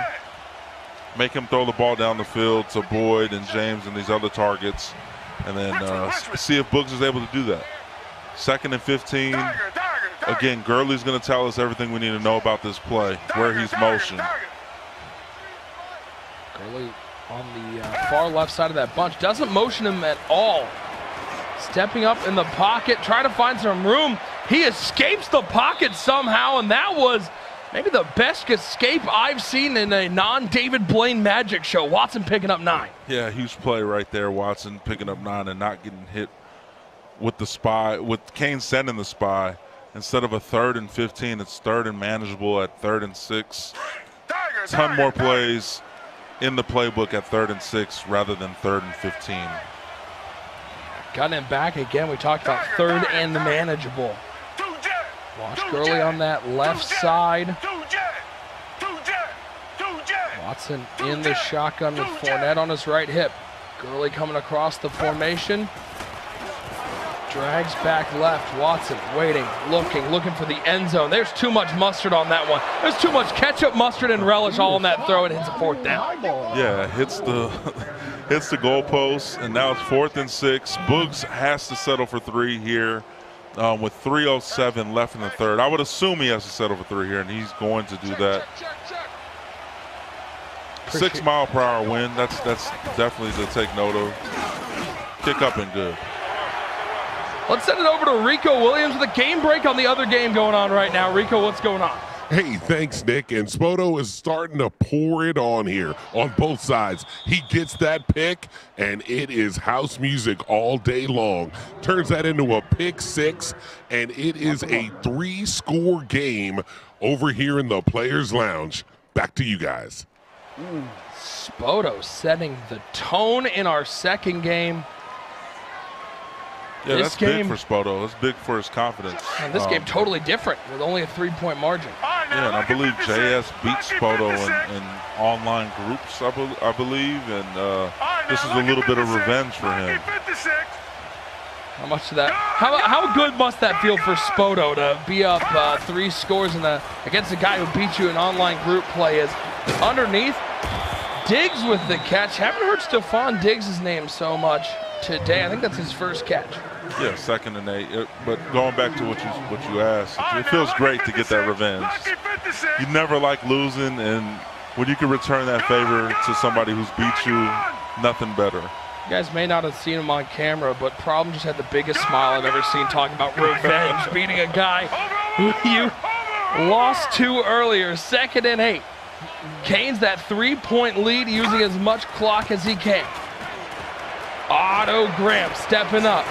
S2: Make him throw the ball down the field to Boyd and James and these other targets, and then see if Boogz is able to do that. 2nd and 15. Again, Gurley's going to tell us everything we need to know about this play, where he's motioned.
S1: Gurley on the far left side of that bunch. Doesn't motion him at all. Stepping up in the pocket, trying to find some room. He escapes the pocket somehow, and that was maybe the best escape I've seen in a non-David Blaine Magic show. Watson picking up 9.
S2: Yeah, huge play right there. Watson picking up 9 and not getting hit with the spy, with Kaykayes sending the spy. Instead of a 3rd and 15, it's 3rd and manageable at 3rd and 6. Ton more plays. in the playbook at 3rd and 6 rather than 3rd and 15.
S1: Gunning him back again. We talked about 3rd and manageable. Watch Gurley on that left side. Watson in the shotgun with Fournette on his right hip. Gurley coming across the formation. Drags back left. Watson waiting, looking for the end zone. There's too much mustard on that one. There's too much ketchup, mustard, and relish all on that throw, and it hits a 4th down.
S2: Yeah, hits the hits the goalpost, and now it's 4th and 6. Boogz has to settle for 3 here with 3:07 left in the 3rd. I would assume he has to settle for 3 here, and he's going to do that. 6 mile per hour wind. That's definitely to take note of. Kick up and good.
S1: Let's send it over to Rico Williams with a game break on the other game going on right now. Rico, what's going on?
S4: Hey, thanks, Nick. And Spoto is starting to pour it on here on both sides. He gets that pick, and it is house music all day long. Turns that into a pick 6, and it is a 3-score game over here in the Players Lounge. Back to you guys.
S1: Spoto setting the tone in our second game.
S2: Yeah,
S1: this
S2: that's
S1: game,
S2: big for Spoto. That's big for his confidence.
S1: And this game totally different with only a 3-point margin.
S2: Yeah, and I believe JS beat Spoto in online groups, I believe, and this is a little bit of revenge for him.
S1: How much of that? How good must that feel for Spoto to be up 3 scores against a guy who beat you in online group play? Is underneath. Diggs with the catch. Haven't heard Stephon Diggs' name so much today. I think that's his first catch.
S2: Yeah, 2nd and 8. But going back to what you asked, it feels great to get that revenge. You never like losing, and when you can return that favor to somebody who's beat you, nothing better.
S1: You guys may not have seen him on camera, but Problem just had the biggest smile I've ever seen talking about revenge, beating a guy who you lost to earlier. 2nd and 8. Canes that 3-point lead using as much clock as he can. Otto Graham stepping up.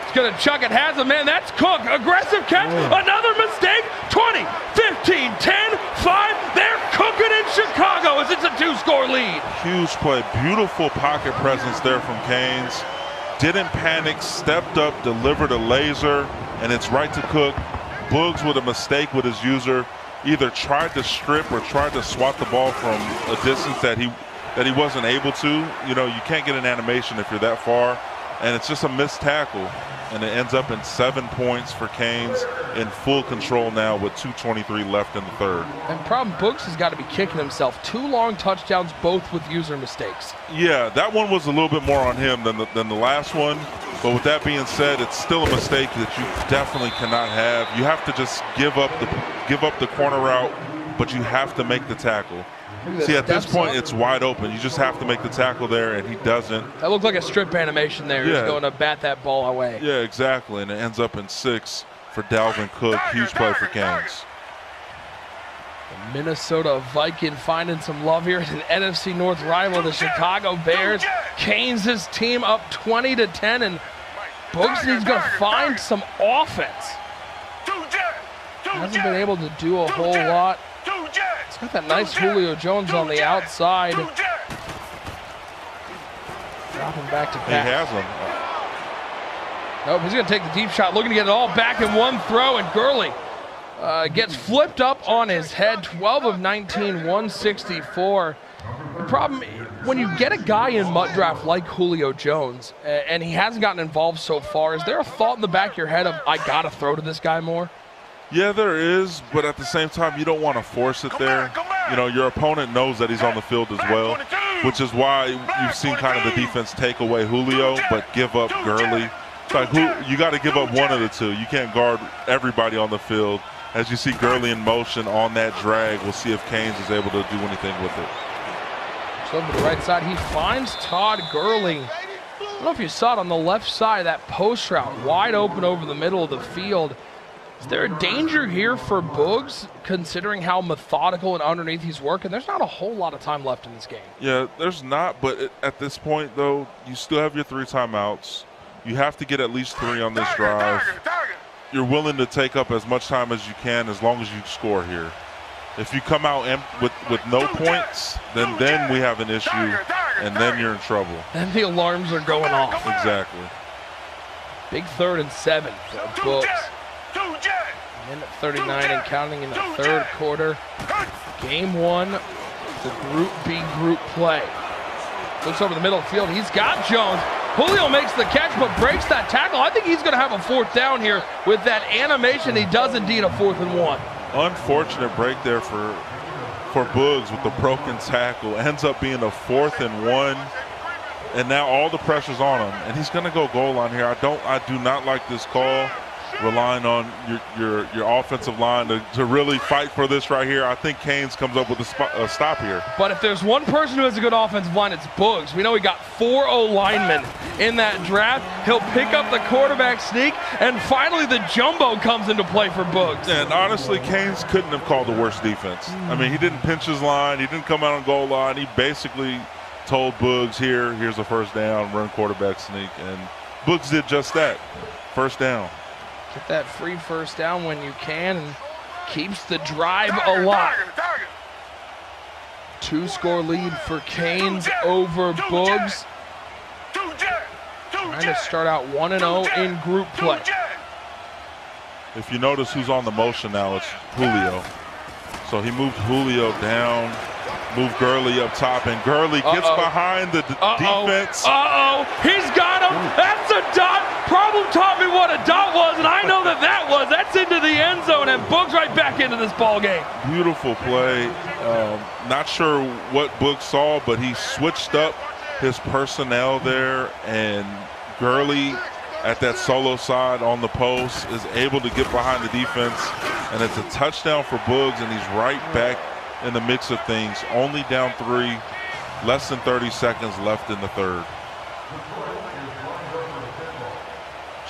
S1: He's going to chuck it. Has a man. That's Cook. Aggressive catch. Another mistake. 20, 15, 10, 5. They're cooking in Chicago as it's a 2-score lead.
S2: Huge play. Beautiful pocket presence there from Canes. Didn't panic. Stepped up. Delivered a laser. And it's right to Cook. Boogz with a mistake with his user. Either tried to strip or tried to swat the ball from a distance that he wasn't able to. You know, you can't get an animation if you're that far, and it's just a missed tackle, and it ends up in 7 points for Canes in full control now with 2:23 left in the 3rd.
S1: And problem, Boogz has got to be kicking himself. 2 long touchdowns, both with user mistakes.
S2: Yeah, that one was a little bit more on him than the last one. But with that being said, it's still a mistake that you definitely cannot have. You have to just give up the corner route, but you have to make the tackle. See, at this point, it's wide open. You just have to make the tackle there, and he doesn't.
S1: That looked like a strip animation there.
S2: Yeah.
S1: He's going to bat that ball away.
S2: Yeah, exactly, and it ends up in 6 for Dalvin Cook. Huge play for Canes.
S1: The Minnesota Viking finding some love here. An NFC North rival, the Chicago Bears. Canes' team up 20-10, and Boogz is going to find some offense. Hasn't been able to do a whole lot. He's got that nice Julio Jones on the outside. Dropping back to pass.
S2: He has him.
S1: Nope, he's going to take the deep shot, looking to get it all back in one throw, and Gurley gets flipped up on his head. 12 of 19, 164. The problem, when you get a guy in MUT Draft like Julio Jones, and he hasn't gotten involved so far, is there a thought in the back of your head of, I got to throw to this guy more?
S2: Yeah, there is, but at the same time, you don't want to force it there. You know, your opponent knows that he's on the field as well, which is why you've seen kind of the defense take away Julio, but give up Gurley. It's like, you got to give up one of the two. You can't guard everybody on the field. As you see Gurley in motion on that drag, we'll see if Canes is able to do anything with it.
S1: So over the right side, he finds Todd Gurley. I don't know if you saw it on the left side, that post route wide open over the middle of the field. Is there a danger here for Boogz, considering how methodical and underneath he's working? There's not a whole lot of time left in this game.
S2: Yeah, there's not, but at this point, though, you still have your 3 timeouts. You have to get at least 3 on this drive. You're willing to take up as much time as you can as long as you score here. If you come out with no points, then we have an issue, and then you're in trouble.
S1: Then the alarms are going off.
S2: Exactly.
S1: Big 3rd and 7 for Boogz. Minute 39 and counting in the 3rd quarter. Game 1, the Group B group play. Looks over the middle of the field. He's got Jones. Julio makes the catch but breaks that tackle. I think he's going to have a 4th down here with that animation. He does indeed a 4th and 1.
S2: Unfortunate break there for Boogz with the broken tackle. Ends up being a 4th and 1, and now all the pressure's on him, and he's going to go goal line here. I do not like this call, relying on your offensive line to really fight for this right here. I think Kaykayes comes up with a stop here.
S1: But if there's one person who has a good offensive line, it's Boogz. We know he got 4 O-linemen in that draft. He'll pick up the quarterback sneak, and finally the jumbo comes into play for Boogz.
S2: And honestly, Kaykayes couldn't have called the worst defense. I mean, he didn't pinch his line. He didn't come out on goal line. He basically told Boogz, here's a 1st down, run quarterback sneak. And Boogz did just that. 1st down.
S1: Get that free 1st down when you can, and keeps the drive alive. 2-score lead for Kaykayes over Boogz. Trying to start out 1-0 in group play.
S2: If you notice who's on the motion now, it's Julio. So he moved Julio down, moved Gurley up top, and Gurley gets behind the defense.
S1: He's got him. That's a dot. Problem taught me what a dot was, and I know that was. That's into the end zone, and Boogz right back into this ball game.
S2: Beautiful play. Not sure what Boogz saw, but he switched up his personnel there, and Gurley at that solo side on the post is able to get behind the defense, and it's a touchdown for Boogz, and he's right back in the mix of things. Only down 3, less than 30 seconds left in the 3rd.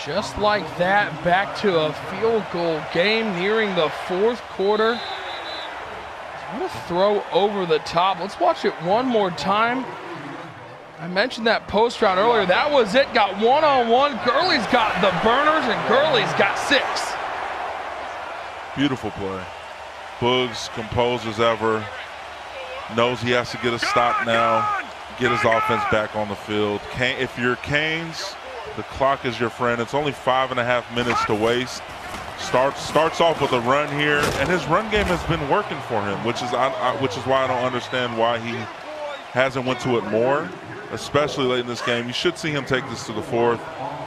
S1: Just like that, back to a field goal game nearing the 4th quarter. What a throw over the top. Let's watch it one more time. I mentioned that post route earlier. That was it. Got 1-on-1. Gurley's got the burners, and Gurley's got 6.
S2: Beautiful play. Boogz, composed as ever, knows he has to get a stop now, get his offense back on the field. If you're Kaykayes, the clock is your friend. It's only 5.5 minutes to waste. Starts off with a run here, and his run game has been working for him, which is why I don't understand why he hasn't went to it more, especially late in this game. You should see him take this to the 4th.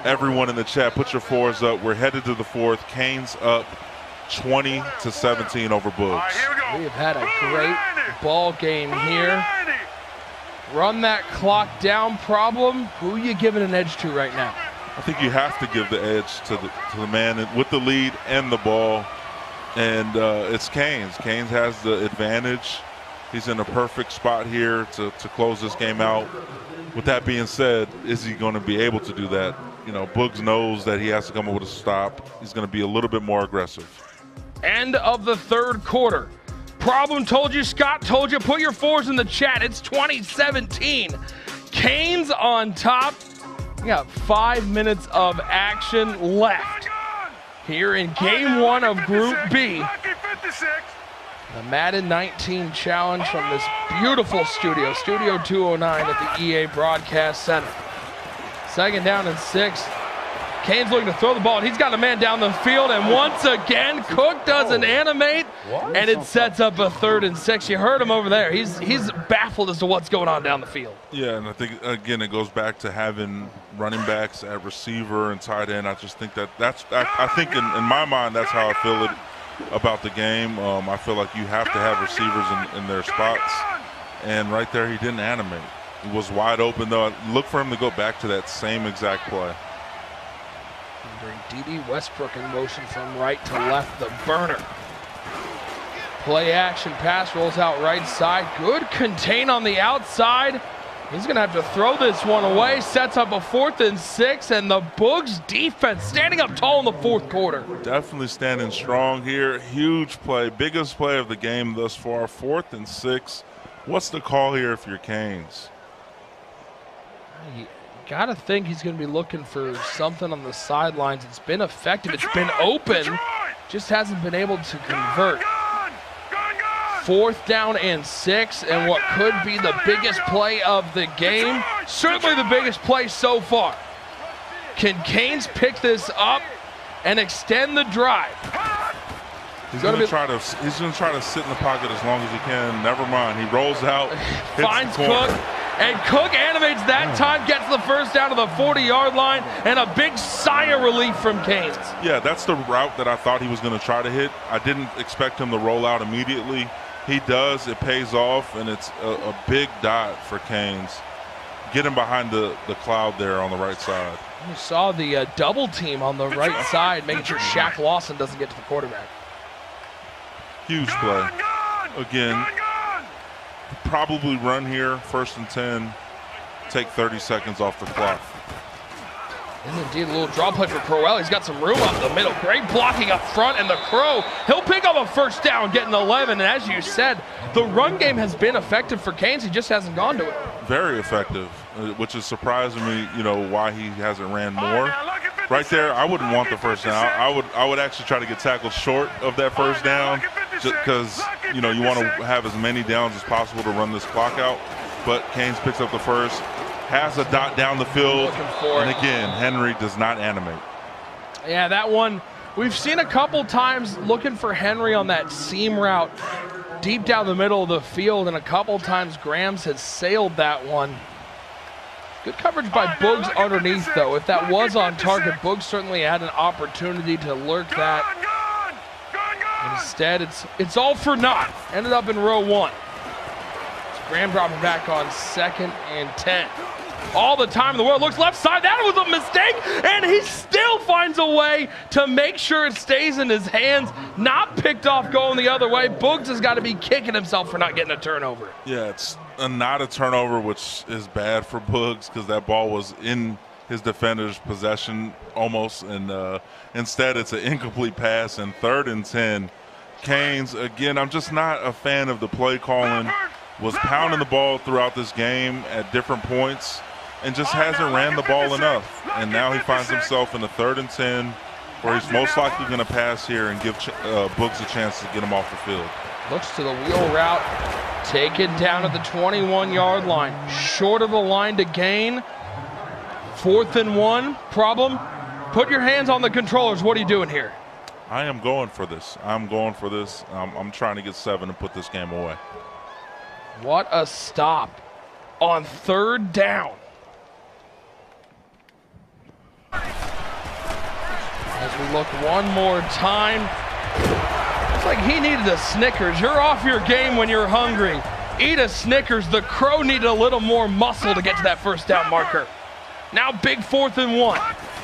S2: Everyone in the chat, put your 4s up. We're headed to the 4th. Kaykayes up 20-17 over Boogz.
S1: We have had a great ball game here. Run that clock down problem. Who are you giving an edge to right now?
S2: I think you have to give the edge to the man with the lead and the ball, and it's Kaykayes. Kaykayes has the advantage. He's in a perfect spot here to close this game out. With that being said, is he going to be able to do that? You know, Boogz knows that he has to come up with a stop. He's going to be a little bit more aggressive.
S1: End of the 3rd quarter. Problem told you, Scott told you. Put your 4s in the chat. It's 2017. Kaykayes on top. We got 5 minutes of action left here in game 1 of Group B. The Madden 19 challenge from this beautiful studio, Studio 209 at the EA Broadcast Center. 2nd down and 6. Kaykayes looking to throw the ball, and he's got a man down the field, and once again, Cook doesn't animate, and it sets up a 3rd and 6. You heard him over there. He's baffled as to what's going on down the field.
S2: Yeah, and I think, again, it goes back to having running backs at receiver and tight end. I just think I think in my mind, that's how I feel about the game. I feel like you have to have receivers in their spots, and right there, he didn't animate. He was wide open, though. Look for him to go back to that same exact play.
S1: Bring D.D. Westbrook in motion from right to left, the burner. Play action pass rolls out right side. Good contain on the outside. He's going to have to throw this one away. Sets up a 4th and 6, and the Boogz defense standing up tall in the 4th quarter.
S2: Definitely standing strong here. Huge play, biggest play of the game thus far. 4th and 6. What's the call here if you're Kaykayes?
S1: Got to think he's going to be looking for something on the sidelines. It's been effective. It's been open. Just hasn't been able to convert. 4th down and 6, and what could be the biggest play of the game, certainly the biggest play so far. Can Kaykayes pick this up and extend the drive?
S2: He's going to try to sit in the pocket as long as he can. Never mind. He rolls out,
S1: finds Cook, and Cook animates that time, gets the first down to the 40-yard line, and a big sigh of relief from Kaykayes.
S2: Yeah, that's the route that I thought he was going to try to hit. I didn't expect him to roll out immediately. He does. It pays off, and it's a big dot for Kaykayes. Get him behind the cloud there on the right side.
S1: You saw the double team on the right side, making sure Shaq Lawson doesn't get to the quarterback.
S2: Huge play. Again, probably run here, 1st and 10, take 30 seconds off the clock.
S1: And indeed, a little draw play for Crowell. He's got some room up the middle. Great blocking up front, and the Crow, he'll pick up a 1st down, getting 11. And as you said, the run game has been effective for Kaykayes. He just hasn't gone to it.
S2: Very effective, which is surprising me, why he hasn't ran more. Right there, I wouldn't want the 1st down. I would actually try to get tackled short of that 1st down, just because, you want to have as many downs as possible to run this clock out. But Kaykayes picks up the 1st, has a dot down the field, and again, Henry does not animate.
S1: Yeah, that one, we've seen a couple times looking for Henry on that seam route deep down the middle of the field, and a couple times Grams has sailed that one. Good coverage by Boogz underneath, though. If that was on target, Boogz certainly had an opportunity to lurk that. Instead, it's all for naught. Ended up in row 1. Graham dropping back on 2nd and 10. All the time in the world. Looks left side. That was a mistake, and he still finds a way to make sure it stays in his hands. Not picked off going the other way. Boogz has got to be kicking himself for not getting a turnover.
S2: Yeah, it's not a turnover, which is bad for Boogz because that ball was in his defender's possession almost, and instead it's an incomplete pass, and 3rd and 10. Kaykayes, again, I'm just not a fan of the play calling. Was pounding the ball throughout this game at different points and just hasn't ran the ball enough. And now he finds himself in the 3rd and 10 where he's most likely going to pass here and give Boogz a chance to get him off the field.
S1: Looks to the wheel route, taken down at the 21-yard line. Short of the line to gain. 4th and 1, problem. Put your hands on the controllers. What are you doing here?
S2: I am going for this. I'm going for this. I'm trying to get 7 and put this game away.
S1: What a stop on 3rd down. As we look one more time, looks like he needed a Snickers. You're off your game when you're hungry. Eat a Snickers. The Crow needed a little more muscle to get to that 1st down marker. Now big 4th and 1.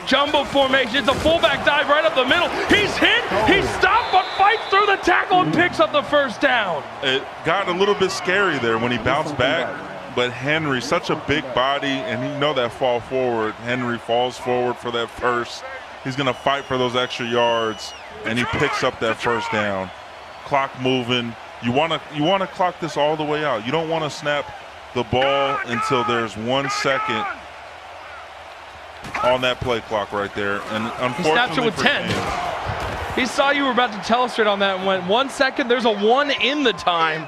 S1: Jumbo formation. It's a fullback dive right up the middle. He's hit. He's stopped, but fights through the tackle and picks up the 1st down.
S2: It got a little bit scary there when he bounced back, but Henry, such a big body, and that fall forward. Henry falls forward for that 1st. He's going to fight for those extra yards, and he picks up that 1st down. Clock moving. You want to clock this all the way out. You don't want to snap the ball until there's 1 second on that play clock right there. And unfortunately,
S1: he snapped it with 10. He saw you were about to tell us straight on that and went 1 second. There's a 1 in the time.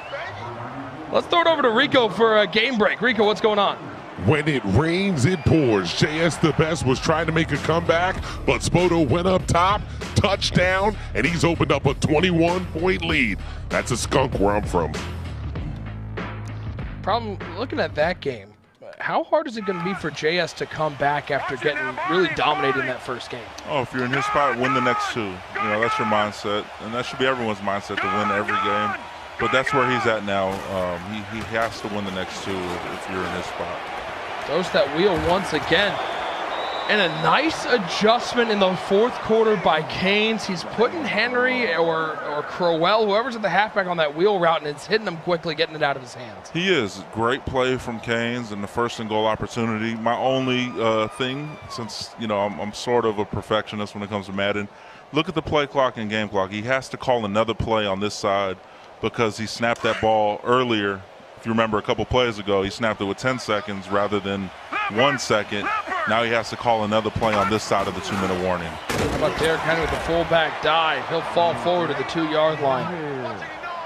S1: Let's throw it over to Rico for a game break. Rico, what's going on?
S4: When it rains, it pours. JS the Best was trying to make a comeback, but Spoto went up top, touchdown, and he's opened up a 21-point lead. That's a skunk where I'm from.
S1: Problem, looking at that game, how hard is it going to be for JS to come back after getting really dominated in that 1st game?
S2: Oh, if you're in his spot, win the next 2. That's your mindset, and that should be everyone's mindset to win every game. But that's where he's at now. He has to win the next 2 if you're in his spot.
S1: Throws that wheel once again. And a nice adjustment in the 4th quarter by Kaykayes. He's putting Henry or Crowell, whoever's at the halfback, on that wheel route, and it's hitting him quickly, getting it out of his hands.
S2: He is. Great play from Kaykayes and the 1st and goal opportunity. My only thing, since I'm sort of a perfectionist when it comes to Madden, look at the play clock and game clock. He has to call another play on this side because he snapped that ball earlier. If you remember a couple plays ago, he snapped it with 10 seconds rather than 1 second. Now he has to call another play on this side of the 2-minute warning. How
S1: about Derrick Henry with the fullback dive? He'll fall forward to the 2-yard line.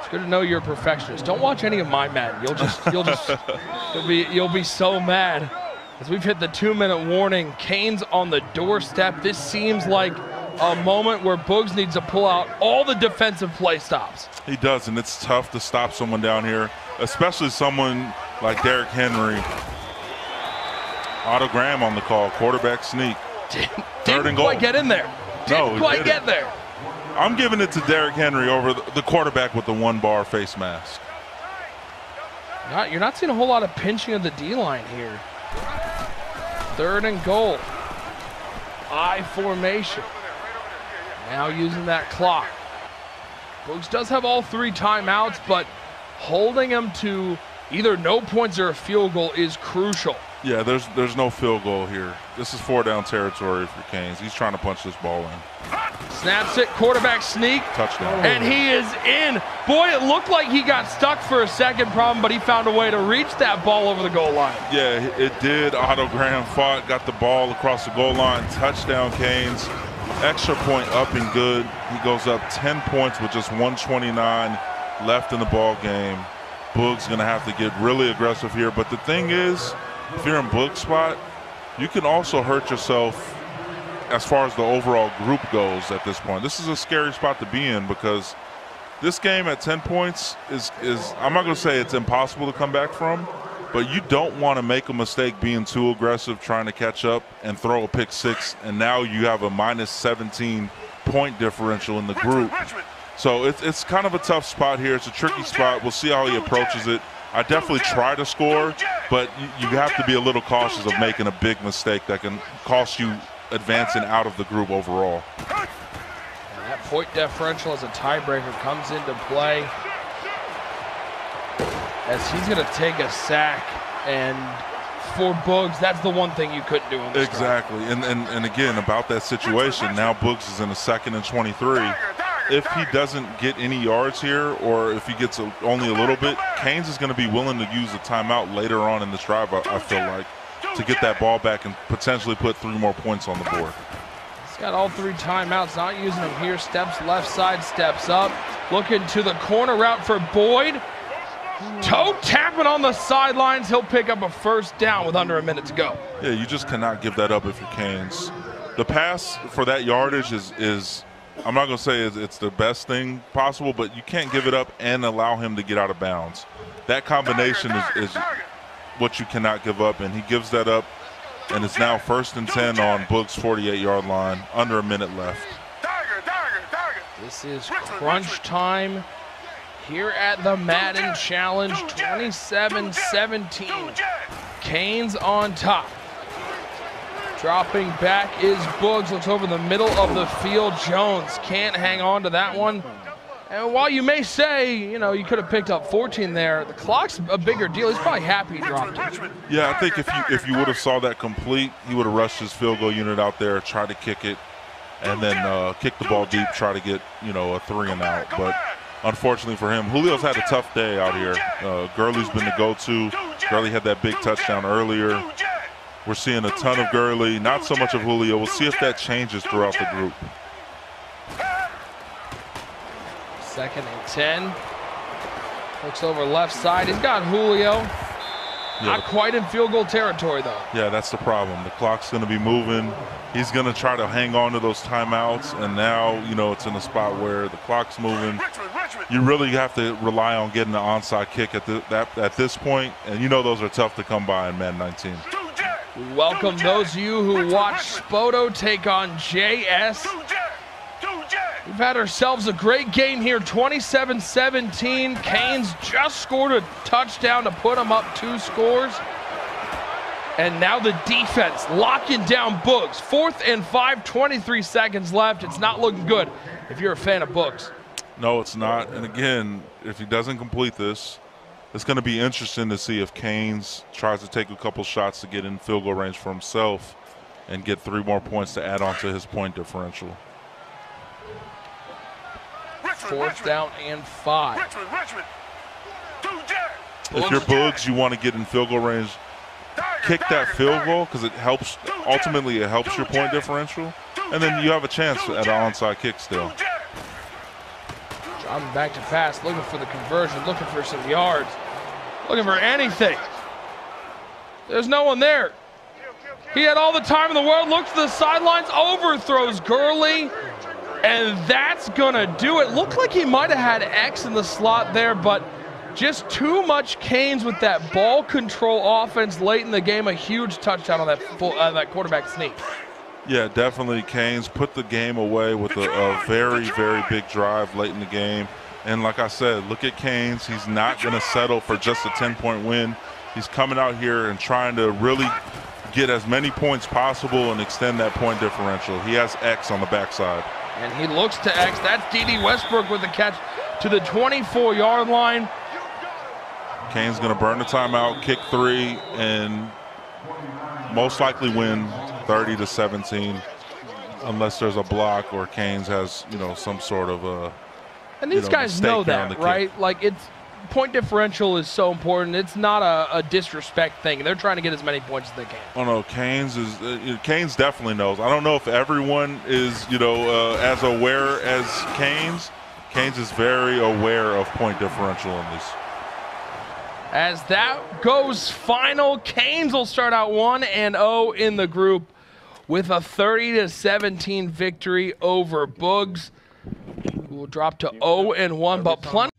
S1: It's Good to know you're a perfectionist. Don't watch any of my Madden. You'll be so mad. As we've hit the 2-minute warning, Kane's on the doorstep. This seems like a moment where Boogz needs to pull out all the defensive play stops.
S2: He does, and it's tough to stop someone down here, especially someone like Derrick Henry. Autogram on the call, quarterback sneak.
S1: Didn't quite get in there. Didn't quite get there.
S2: I'm giving it to Derrick Henry over the quarterback with the 1-bar face mask.
S1: You're not seeing a whole lot of pinching of the D-line here. 3rd and goal. I formation. Now using that clock. Boogz does have all 3 timeouts, but holding him to either no points or a field goal is crucial.
S2: Yeah, there's no field goal here. This is 4-down territory for Kaykayes. He's trying to punch this ball in.
S1: Snaps it, quarterback sneak.
S2: Touchdown.
S1: And he is in. Boy, it looked like he got stuck for a second problem, but he found a way to reach that ball over the goal line.
S2: Yeah, it did. Autogram fought, got the ball across the goal line. Touchdown, Kaykayes. Extra point up and good. He goes up 10 points with just 1:29 left in the ball game. Boogz going to have to get really aggressive here. But the thing is, if you're in Boogz spot, you can also hurt yourself as far as the overall group goes at this point. This is a scary spot to be in because this game at 10 points is I'm not going to say it's impossible to come back from, but you don't want to make a mistake being too aggressive, trying to catch up and throw a pick 6, and now you have a -17 point differential in the group. So it's kind of a tough spot here. It's a tricky spot. We'll see how he approaches it. I definitely try to score, but you have to be a little cautious of making a big mistake that can cost you advancing out of the group overall.
S1: And that point differential as a tiebreaker comes into play as he's going to take a sack. And for Boogz, that's the one thing you couldn't do in this
S2: Exactly. And again, about that situation, now Boogz is in a 2nd and 23. If he doesn't get any yards here, or if he gets only a little bit, Kaykayes is going to be willing to use a timeout later on in this drive, I feel like, to get that ball back and potentially put 3 more points on the board.
S1: He's got all 3 timeouts, not using them here. Steps left side, steps up. Looking to the corner route for Boyd. Toe tapping on the sidelines. He'll pick up a 1st down with under a minute to go.
S2: Yeah, you just cannot give that up if you're Kaykayes. The pass for that yardage is I'm not going to say it's the best thing possible, but you can't give it up and allow him to get out of bounds. That combination is what you cannot give up, and he gives that up, and it's now 1st and 10 on Boogz' 48-yard line, under a minute left.
S1: This is crunch time here at the Madden Challenge, 27-17. Kaykayes on top. Dropping back is Boogz. Looks over the middle of the field. Jones can't hang on to that one. And while you may say, you know, you could have picked up 14 there, the clock's a bigger deal. He's probably happy he dropped it.
S2: Yeah, I think if you would have saw that complete, he would have rushed his field goal unit out there, tried to kick it, and then kick the ball deep, try to get, you know, a 3 and out. But unfortunately for him, Julio's had a tough day out here. Gurley's been the go-to. Gurley had that big touchdown earlier. We're seeing a ton of Gurley, not so much of Julio. We'll see if that changes throughout the group.
S1: 2nd and 10. Looks over left side. He's got Julio.
S2: Yeah.
S1: Not quite in field goal territory, though.
S2: Yeah, that's the problem. The clock's going to be moving. He's going to try to hang on to those timeouts, and now, you know, it's in a spot where the clock's moving. You really have to rely on getting an onside kick at this point, and you know those are tough to come by in Madden 19.
S1: We welcome those of you who watched Spoto take on JS. We've had ourselves a great game here, 27-17. Kaykayes just scored a touchdown to put them up 2 scores. And now the defense locking down Boogz. 4th and 5, 23 seconds left. It's not looking good if you're a fan of Boogz.
S2: No, it's not. And again, if he doesn't complete this, it's going to be interesting to see if Kaykayes tries to take a couple shots to get in field goal range for himself and get 3 more points to add on to his point differential.
S1: 4th down and 5.
S2: If you're Boogz, you want to get in field goal range, kick that field goal because it helps. Ultimately, it helps your point differential, and then you have a chance at an onside kick still.
S1: Driving back to pass, looking for the conversion, looking for some yards, looking for anything. There's no one there. He had all the time in the world, looks to the sidelines, overthrows Gurley, and that's gonna do it. Looked like he might have had X in the slot there, but just too much Kaykayes with that ball control offense late in the game. A huge touchdown on that quarterback sneak.
S2: Yeah, definitely. Kaykayes put the game away with a very, very big drive late in the game. And like I said, look at Kaykayes. He's not going to settle for just a 10-point win. He's coming out here and trying to really get as many points possible and extend that point differential. He has X on the backside.
S1: And he looks to X. That's D.D. Westbrook with the catch to the 24-yard line.
S2: Kaykayes going to burn the timeout, kick 3, and most likely win 30-17, unless there's a block or Kaykayes has, you know, some sort of a.
S1: And these guys know that, right? Like, it's point differential is so important. It's not a disrespect thing. They're trying to get as many points as they can.
S2: Oh no, Kaykayes definitely knows. I don't know if everyone is, you know, as aware as Kaykayes. Kaykayes is very aware of point differential in this.
S1: As that goes final, Kaykayes will start out 1-0 in the group with a 30-17 victory over Boogz. We'll drop to 0-1, but plenty.